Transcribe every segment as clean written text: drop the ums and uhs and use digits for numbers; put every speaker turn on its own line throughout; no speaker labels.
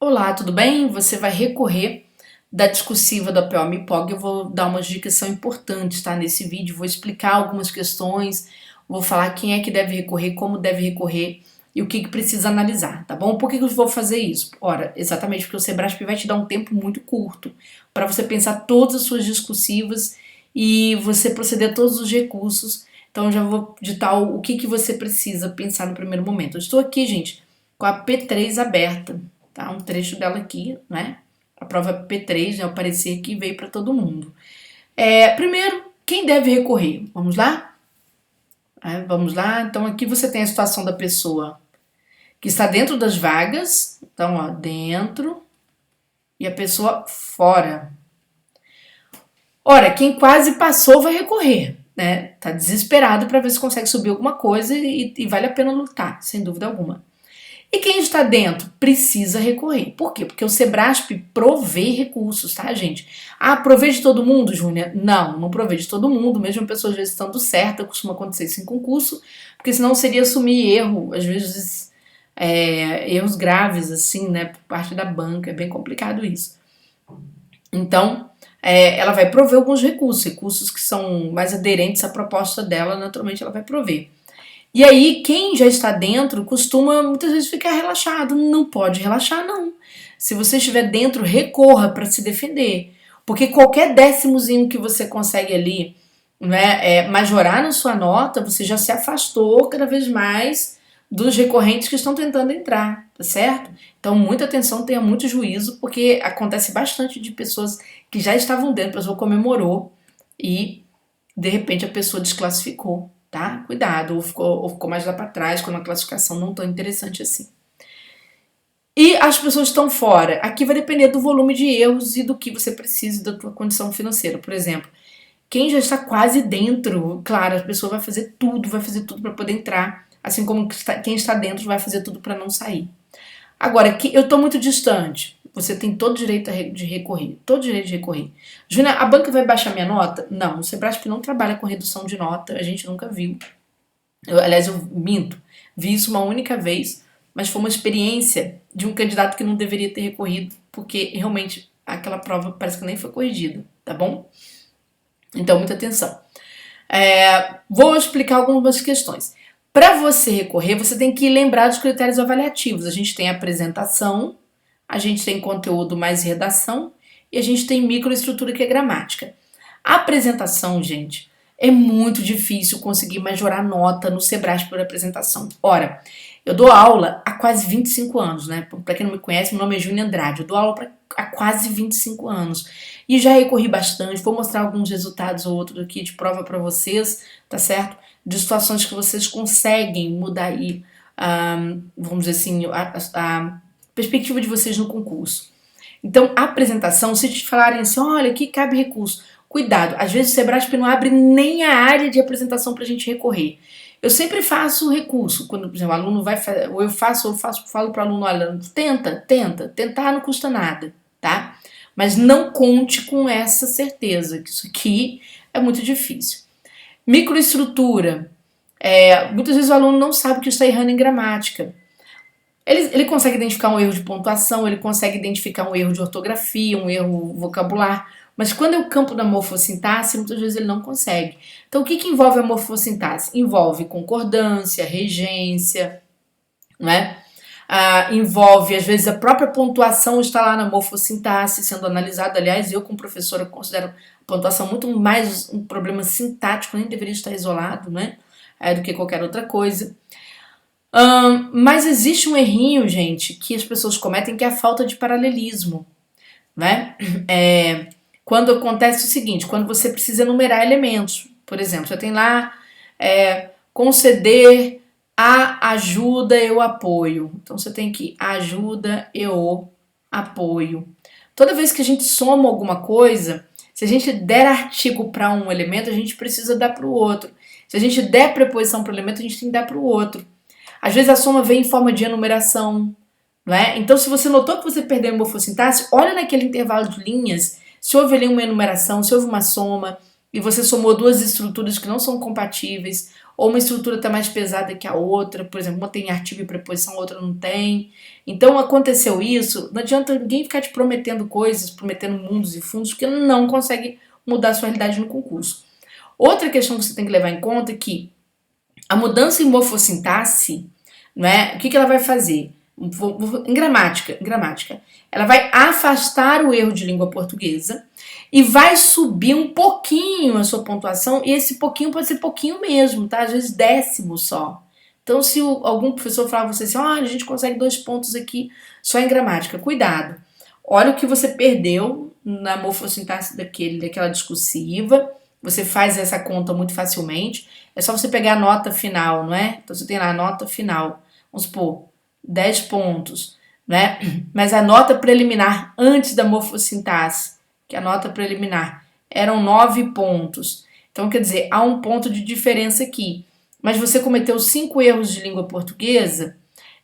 Olá, tudo bem? Você vai recorrer da discursiva da POMIPOG. Eu vou dar umas dicas que são importantes, tá? Nesse vídeo, vou explicar algumas questões, vou falar quem é que deve recorrer, como deve recorrer e o que precisa analisar, tá bom? Por que eu vou fazer isso? Ora, exatamente porque o Sebrasp vai te dar um tempo muito curto para você pensar todas as suas discursivas e você proceder a todos os recursos. Então, eu já vou ditar o que você precisa pensar no primeiro momento. Eu estou aqui, gente, com a P3 aberta, tá? Um trecho dela aqui, né? A prova P3, né? O parecer que veio para todo mundo. Primeiro, quem deve recorrer? Vamos lá? Vamos lá. Então, aqui você tem a situação da pessoa que está dentro das vagas. Então, ó, dentro e a pessoa fora. Ora, quem quase passou vai recorrer, né? Tá desesperado para ver se consegue subir alguma coisa e vale a pena lutar, sem dúvida alguma. E quem está dentro precisa recorrer. Por quê? Porque o Sebrasp provê recursos, tá, gente? Ah, provê de todo mundo, Júnia? Não, não provê de todo mundo, mesmo a pessoa às vezes estando certa, costuma acontecer isso em concurso, porque senão seria assumir erro, às vezes erros graves, assim, né, por parte da banca, é bem complicado isso. Então, ela vai prover alguns recursos, recursos que são mais aderentes à proposta dela, naturalmente ela vai prover. E aí, quem já está dentro costuma muitas vezes ficar relaxado. Não pode relaxar, não. Se você estiver dentro, recorra para se defender. Porque qualquer décimozinho que você consegue ali, né, majorar na sua nota, você já se afastou cada vez mais dos recorrentes que estão tentando entrar, tá certo? Então, muita atenção, tenha muito juízo, porque acontece bastante de pessoas que já estavam dentro, a pessoa comemorou e de repente a pessoa desclassificou, tá? Cuidado, ou ficou mais lá para trás, com uma classificação não tão interessante assim. E as pessoas estão fora. Aqui vai depender do volume de erros e do que você precisa da tua condição financeira. Por exemplo, quem já está quase dentro, claro, a pessoa vai fazer tudo para poder entrar, assim como quem está dentro vai fazer tudo para não sair. Agora, que eu estou muito distante. Você tem todo o direito de recorrer. Todo o direito de recorrer. Júlia, a banca vai baixar minha nota? Não, o Sebrasp não trabalha com redução de nota. A gente nunca viu. Aliás, eu minto. Vi isso uma única vez, mas foi uma experiência de um candidato que não deveria ter recorrido, porque realmente aquela prova parece que nem foi corrigida, tá bom? Então, muita atenção. Vou explicar algumas questões. Para você recorrer, você tem que lembrar dos critérios avaliativos. A gente tem apresentação, a gente tem conteúdo mais redação e a gente tem microestrutura, que é gramática. A apresentação, gente, é muito difícil conseguir majorar nota no Sebrasp por apresentação. Ora, eu dou aula há quase 25 anos, né? Para quem não me conhece, meu nome é Júnia Andrade. Eu dou aula há quase 25 anos. E já recorri bastante. Vou mostrar alguns resultados ou outros aqui de prova para vocês, tá certo? De situações que vocês conseguem mudar aí, vamos dizer assim, a perspectiva de vocês no concurso. Então, a apresentação, se te falarem assim, olha, aqui cabe recurso, cuidado, às vezes o Sebrasp não abre nem a área de apresentação para a gente recorrer. Eu sempre faço recurso, quando, por exemplo, o aluno vai fazer, ou eu faço, falo para o aluno, olha, tentar não custa nada, tá? Mas não conte com essa certeza, que isso aqui é muito difícil. Microestrutura, muitas vezes o aluno não sabe que está errando em gramática. Ele consegue identificar um erro de pontuação, ele consegue identificar um erro de ortografia, um erro vocabular, mas quando é o campo da morfossintaxe, muitas vezes ele não consegue. Então, o que envolve a morfossintaxe? Envolve concordância, regência, né? Envolve, às vezes, a própria pontuação está lá na morfossintaxe sendo analisada. Aliás, eu, como professora, considero a pontuação muito mais um problema sintático, nem deveria estar isolado, né? Do que qualquer outra coisa. Mas existe um errinho, gente, que as pessoas cometem, que é a falta de paralelismo, né? Quando acontece o seguinte, quando você precisa enumerar elementos, por exemplo, você tem lá conceder a ajuda e o apoio. Então você tem que ajuda e o apoio. Toda vez que a gente soma alguma coisa, se a gente der artigo para um elemento, a gente precisa dar para o outro. Se a gente der preposição para o elemento, a gente tem que dar para o outro. Às vezes a soma vem em forma de enumeração, não é? Então, se você notou que você perdeu a morfossintaxe, olha naquele intervalo de linhas, se houve ali uma enumeração, se houve uma soma, e você somou duas estruturas que não são compatíveis, ou uma estrutura está mais pesada que a outra, por exemplo, uma tem artigo e preposição, a outra não tem. Então aconteceu isso, não adianta ninguém ficar te prometendo coisas, prometendo mundos e fundos, porque não consegue mudar a sua realidade no concurso. Outra questão que você tem que levar em conta é que a mudança em morfossintaxe, né, o que ela vai fazer? Em gramática, ela vai afastar o erro de língua portuguesa e vai subir um pouquinho a sua pontuação, e esse pouquinho pode ser pouquinho mesmo, tá? Às vezes décimo só. Então, se algum professor falar pra você assim, a gente consegue 2 pontos aqui só em gramática, cuidado. Olha o que você perdeu na morfossintaxe daquela discursiva, você faz essa conta muito facilmente, é só você pegar a nota final, não é? Então, você tem lá a nota final, vamos supor, 10 pontos, né? Mas a nota preliminar antes da morfossintaxe, que é a nota preliminar, eram 9 pontos. Então, quer dizer, há um ponto de diferença aqui. Mas você cometeu 5 erros de língua portuguesa,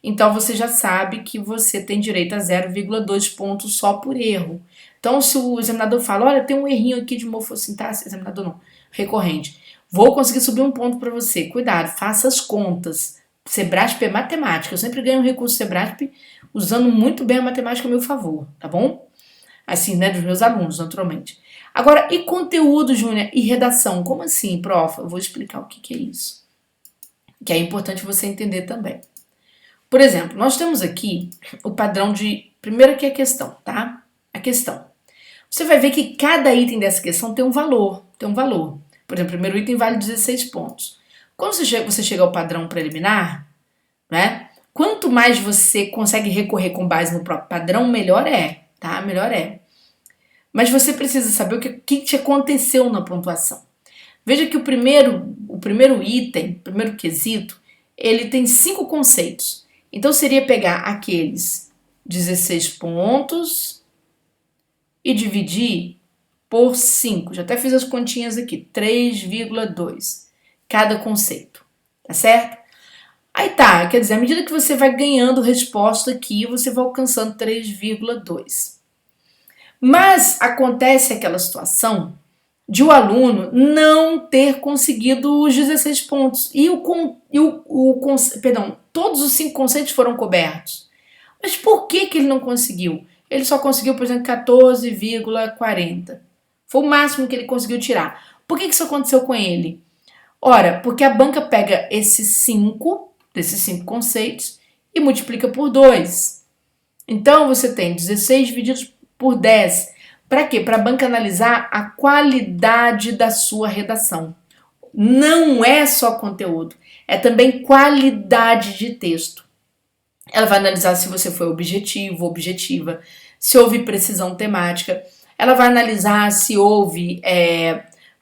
então você já sabe que você tem direito a 0,2 pontos só por erro. Então, se o examinador fala, olha, tem um errinho aqui de morfossintaxe, examinador não, recorrente, vou conseguir subir um ponto para você. Cuidado, faça as contas. Sebrasp é matemática. Eu sempre ganho um recurso Sebrasp usando muito bem a matemática a meu favor, tá bom? Assim, né, dos meus alunos, naturalmente. Agora, e conteúdo, Júnior, e redação? Como assim, prof? Eu vou explicar o que é isso. Que é importante você entender também. Por exemplo, nós temos aqui o padrão de... Primeiro aqui a questão, tá? A questão. Você vai ver que cada item dessa questão tem um valor. Por exemplo, o primeiro item vale 16 pontos. Quando você chega ao padrão preliminar, né? Quanto mais você consegue recorrer com base no próprio padrão, melhor é, tá? Melhor é. Mas você precisa saber o que te aconteceu na pontuação. Veja que o primeiro item, o primeiro quesito, ele tem 5 conceitos. Então seria pegar aqueles 16 pontos e dividir por 5. Já até fiz as continhas aqui, 3,2 cada conceito, tá certo? Aí tá, quer dizer, à medida que você vai ganhando resposta aqui, você vai alcançando 3,2. Mas acontece aquela situação de o aluno não ter conseguido os 16 pontos. Todos os 5 conceitos foram cobertos. Mas por que ele não conseguiu? Ele só conseguiu, por exemplo, 14,40. Foi o máximo que ele conseguiu tirar. Por que isso aconteceu com ele? Ora, porque a banca pega desses 5 conceitos e multiplica por 2. Então, você tem 16 divididos por 10. Para quê? Para a banca analisar a qualidade da sua redação. Não é só conteúdo, é também qualidade de texto. Ela vai analisar se você foi objetivo, objetiva, se houve precisão temática. Ela vai analisar se houve,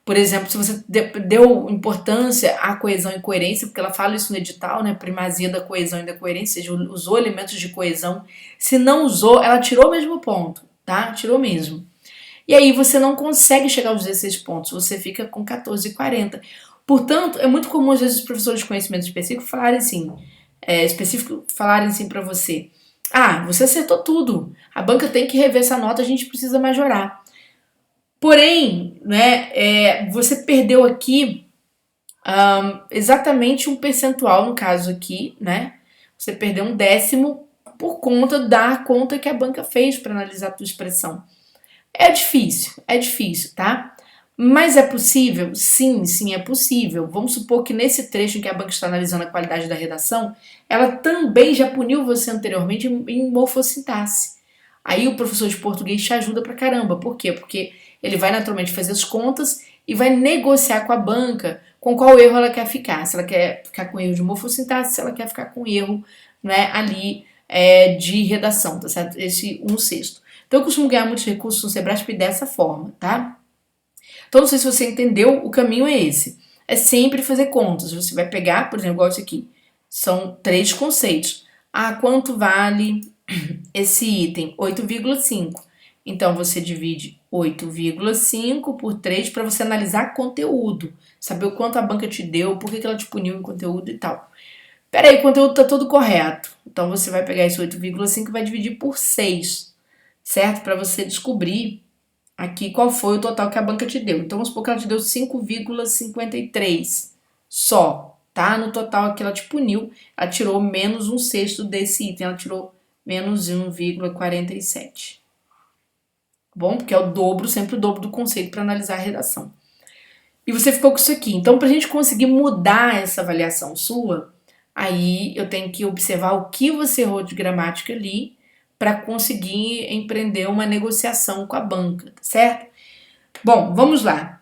por exemplo, se você deu importância à coesão e coerência, porque ela fala isso no edital, né? Primazia da coesão e da coerência, ou seja, usou elementos de coesão. Se não usou, ela tirou o mesmo ponto, tá? Tirou mesmo. E aí você não consegue chegar aos 16 pontos, você fica com 14,40. Portanto, é muito comum às vezes os professores de conhecimento específico falarem assim para você: você acertou tudo, a banca tem que rever essa nota, a gente precisa majorar. Porém, né, você perdeu aqui exatamente um percentual, no caso aqui, né? Você perdeu um décimo por conta da conta que a banca fez para analisar a tua expressão. É difícil, tá? Mas é possível? Sim, é possível. Vamos supor que nesse trecho em que a banca está analisando a qualidade da redação, ela também já puniu você anteriormente em morfossintaxe. Aí o professor de português te ajuda pra caramba. Por quê? Porque ele vai naturalmente fazer as contas e vai negociar com a banca com qual erro ela quer ficar. Se ela quer ficar com erro de morfossintaxe, se ela quer ficar com erro, né, ali de redação, tá certo? Esse 1/6. Então eu costumo ganhar muitos recursos no Sebrasp dessa forma, tá? Então não sei se você entendeu, o caminho é esse. É sempre fazer contas. Você vai pegar, por exemplo, igual isso aqui. São 3 conceitos. Quanto vale esse item? 8,5. Então você divide 8,5 por 3 para você analisar conteúdo. Saber o quanto a banca te deu, por que ela te puniu em conteúdo e tal. Peraí, o conteúdo tá todo correto. Então você vai pegar esse 8,5 e vai dividir por 6. Certo? Para você descobrir aqui qual foi o total que a banca te deu. Então, vamos supor que ela te deu 5,53 só. tá? No total aqui ela te puniu, ela tirou menos um sexto desse item, ela tirou menos 1,47. Bom, porque é o dobro, sempre o dobro do conceito para analisar a redação. E você ficou com isso aqui. Então, para a gente conseguir mudar essa avaliação sua, aí eu tenho que observar o que você errou de gramática ali para conseguir empreender uma negociação com a banca, tá certo? Bom, vamos lá.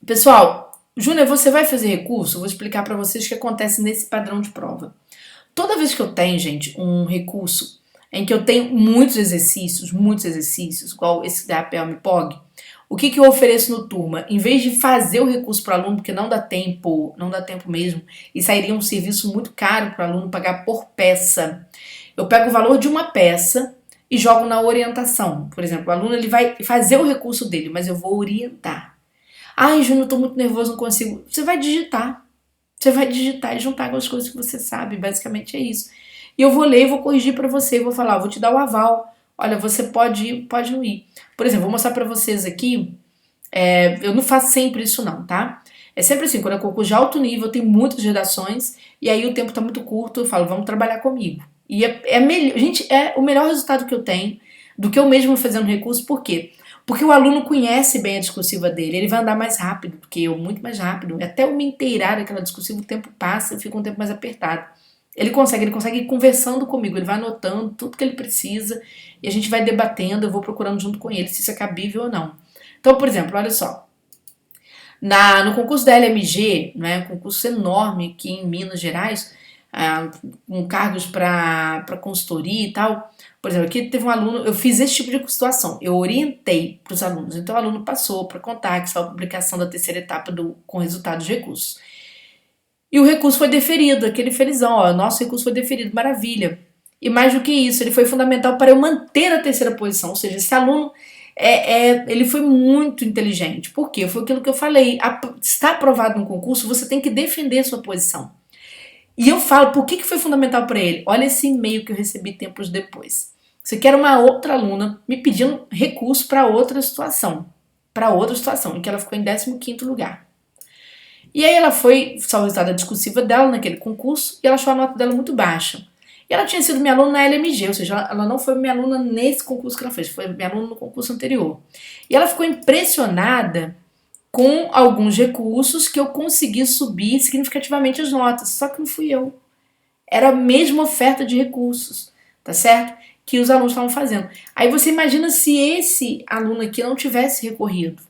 Pessoal, Júnior, você vai fazer recurso? Eu vou explicar para vocês o que acontece nesse padrão de prova. Toda vez que eu tenho, gente, um recurso em que eu tenho muitos exercícios, igual esse da PELME-POG, o que eu ofereço no turma? Em vez de fazer o recurso para o aluno, porque não dá tempo mesmo, e sairia um serviço muito caro para o aluno pagar por peça, eu pego o valor de uma peça e jogo na orientação. Por exemplo, o aluno ele vai fazer o recurso dele, mas eu vou orientar. Ai, Júnior, eu tô muito nervoso, não consigo. Você vai digitar. Você vai digitar e juntar com as coisas que você sabe. Basicamente é isso. E eu vou ler e vou corrigir para você. Vou falar, vou te dar o aval. Olha, você pode ir, pode não ir. Por exemplo, vou mostrar para vocês aqui. Eu não faço sempre isso não, tá? É sempre assim, quando eu concurso de alto nível, eu tenho muitas redações. E aí o tempo tá muito curto, eu falo, vamos trabalhar comigo. E melhor, gente, é o melhor resultado que eu tenho do que eu mesmo fazendo recurso. Por quê? Porque o aluno conhece bem a discursiva dele, ele vai andar mais rápido do que eu, muito mais rápido. Até eu me inteirar daquela discursiva, o tempo passa, eu fico um tempo mais apertado. Ele consegue ir conversando comigo, ele vai anotando tudo que ele precisa e a gente vai debatendo, eu vou procurando junto com ele se isso é cabível ou não. Então, por exemplo, olha só, no concurso da LMG, né, um concurso enorme aqui em Minas Gerais, com cargos para consultoria e tal. Por exemplo, aqui teve um aluno, eu fiz esse tipo de situação, eu orientei para os alunos, então o aluno passou para contar que foi a publicação da terceira etapa com resultados de recursos. E o recurso foi deferido, aquele felizão, ó, nosso recurso foi deferido, maravilha. E mais do que isso, ele foi fundamental para eu manter a terceira posição, ou seja, esse aluno ele foi muito inteligente. Por quê? Foi aquilo que eu falei, está aprovado no concurso, você tem que defender a sua posição. E eu falo, por que foi fundamental para ele? Olha esse e-mail que eu recebi tempos depois. Você quer uma outra aluna me pedindo recurso para outra situação, em que ela ficou em 15º lugar. E aí ela foi só o resultado da discursiva dela naquele concurso e ela achou a nota dela muito baixa. E ela tinha sido minha aluna na LMG, ou seja, ela não foi minha aluna nesse concurso que ela fez, foi minha aluna no concurso anterior. E ela ficou impressionada com alguns recursos que eu consegui subir significativamente as notas, só que não fui eu. Era a mesma oferta de recursos, tá certo? Que os alunos estavam fazendo. Aí você imagina se esse aluno aqui não tivesse recorrido.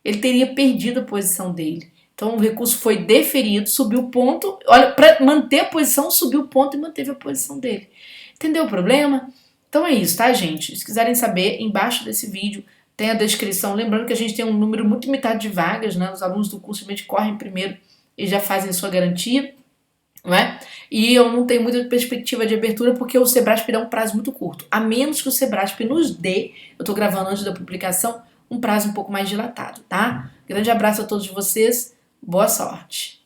Ele teria perdido a posição dele. Então o recurso foi deferido, subiu o ponto. Olha, para manter a posição, subiu o ponto e manteve a posição dele. Entendeu o problema? Então é isso, tá, gente? Se quiserem saber, embaixo desse vídeo tem a descrição. Lembrando que a gente tem um número muito limitado de vagas, né? Os alunos do curso simplesmente correm primeiro e já fazem sua garantia, não é? E eu não tenho muita perspectiva de abertura porque o Sebrasp dá um prazo muito curto. A menos que o Sebrasp nos dê, eu tô gravando antes da publicação, um prazo um pouco mais dilatado, tá? Grande abraço a todos vocês, boa sorte!